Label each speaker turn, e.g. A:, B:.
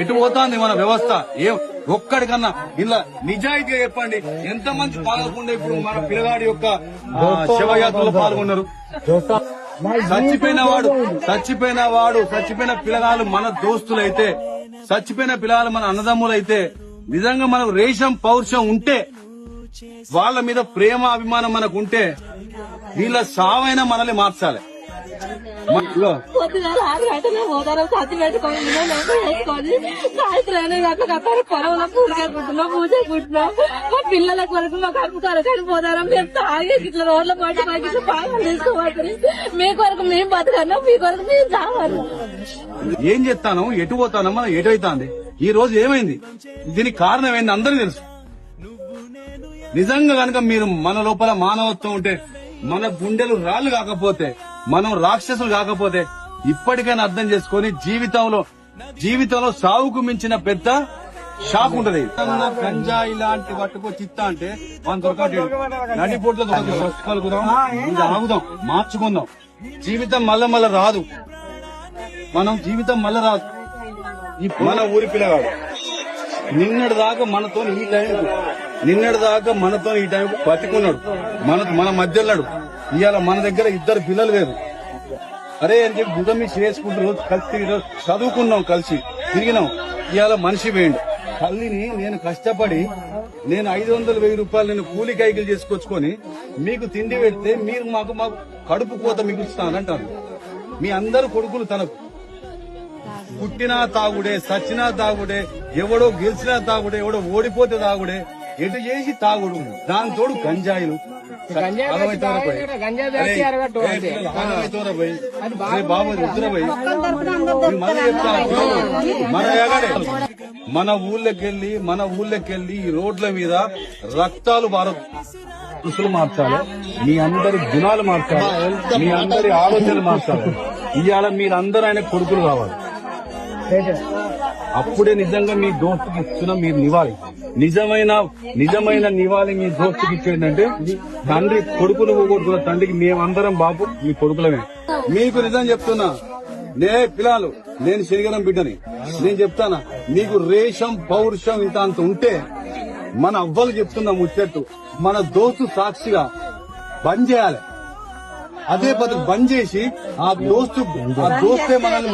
A: ఎటు పోతాంది మన వ్యవస్థ? ఒక్కడికన్నా ఇలా నిజాయితీగా చెప్పండి, ఎంతమంది పాల్గొండే ఇప్పుడు మన పిల్లగాడి యొక్క శవయాత్రలో పాల్గొన్నారు? చచ్చిపోయిన పిల్లగాళ్ళు మన దోస్తులైతే, చచ్చిపోయిన పిల్లగాళ్ళు మన అన్నదమ్ములైతే, నిజంగా మనకు రేషం పౌరుషం ఉంటే, వాళ్ళ మీద ప్రేమ అభిమానం మనకు ఉంటే, వీళ్ళ సావైనా మనల్ని మార్చాలి.
B: పొద్దున రాత్రి పోతారు, సత్తి పెట్టుకొని సాయంత్రం గట్ల పొలంలో పూజకుంటున్నాం, మా పిల్లల కొరకు మా కడుపు కొరకు పోతారా? మేము తాగేసి ఇట్లా రోడ్ల పట్టి మాకు ఇట్లా బాగా తీసుకోవాలి. మీ కొరకు మేము బతకన్నా, మీ కొరకు మేము తావాలి.
A: ఏం చెప్తాను, ఎటు పోతాను, మనం ఎటువైతాంది? ఈ రోజు ఏమైంది? దీనికి కారణం ఏంది అందరికీ తెలుసు. నిజంగా కనుక మీరు మన లోపల మానవత్వం ఉంటే, మన గుండెలు రాళ్లు కాకపోతే, మనం రాక్షసులు కాకపోతే, ఇప్పటికైనా అర్థం చేసుకుని జీవితంలో సాగుకు మించిన పెద్ద షాక్ ఉంటది. గంజాయి లాంటి పట్టుకొచ్చి ఇస్తా అంటే మనం దొరకట్లేదు. నడిపోట్లో ఆగుదాం, మార్చుకుందాం. జీవితం మళ్ళా రాదు. జీవితం మళ్ళా రాదు. మన ఊరి పిల్లగాడు నిన్నటి దాకా మనతో ఈ టైంకు బతికున్నాడు, మన మధ్యలో. ఇవాళ మన దగ్గర 2 పిల్లలు లేరు. అరే అని చెప్పి బుధమి చేసుకుంటూ రోజు కలిసి చదువుకున్నాం, కలిసి తిరిగినాం. ఇవాళ మనిషి వేయండి. తల్లిని నేను కష్టపడి 500-1000 రూపాయలు నేను కూలి కైకిలు చేసుకొచ్చుకొని మీకు తిండి పెడితే మీరు మాకు కడుపు కోత మిగులుస్తానంటారు. మీ అందరు కొడుకులు తనకు పుట్టినా తాగుడే, సచ్చినా తాగుడే, ఎవడో గెలిచినా తాగుడే, ఎవడో ఓడిపోతే తాగుడే, ఎటు చేసి తాగుడు. దాని తోడు గంజాయిలు మన ఊళ్ళకెళ్ళి ఈ రోడ్ల మీద రక్తాలు దుస్తులు మార్చాలి, మీ అందరి గుణాలు మార్చాలి, మీ అందరి ఆలోచనలు మార్చాలి. ఇవాళ మీరందరూ ఆయన కొడుకులు కావాలి. అప్పుడే నిజంగా మీ దోస్తుకి ఇస్తున్న మీరు నివాళి, నిజమైన నివాళి మీ దోస్తుకి ఇచ్చేందంటే, తండ్రి కొడుకును పోగొట్టుకున్న తండ్రికి మేమందరం బాబు మీ కొడుకులమే. మీకు నిజం చెప్తున్నా, పిల్లలు, నేను శనిగరం బిడ్డని, నేను చెప్తానా, మీకు రేషం పౌరుషం ఇంత అంత ఉంటే, మన అవ్వలు చెప్తున్నా ముచ్చట్టు, మన దోస్తు సాక్షిగా బంద్ చేయాలి. అదే పద్ధతి బంద్ చేసి ఆ దోస్తే మనల్ని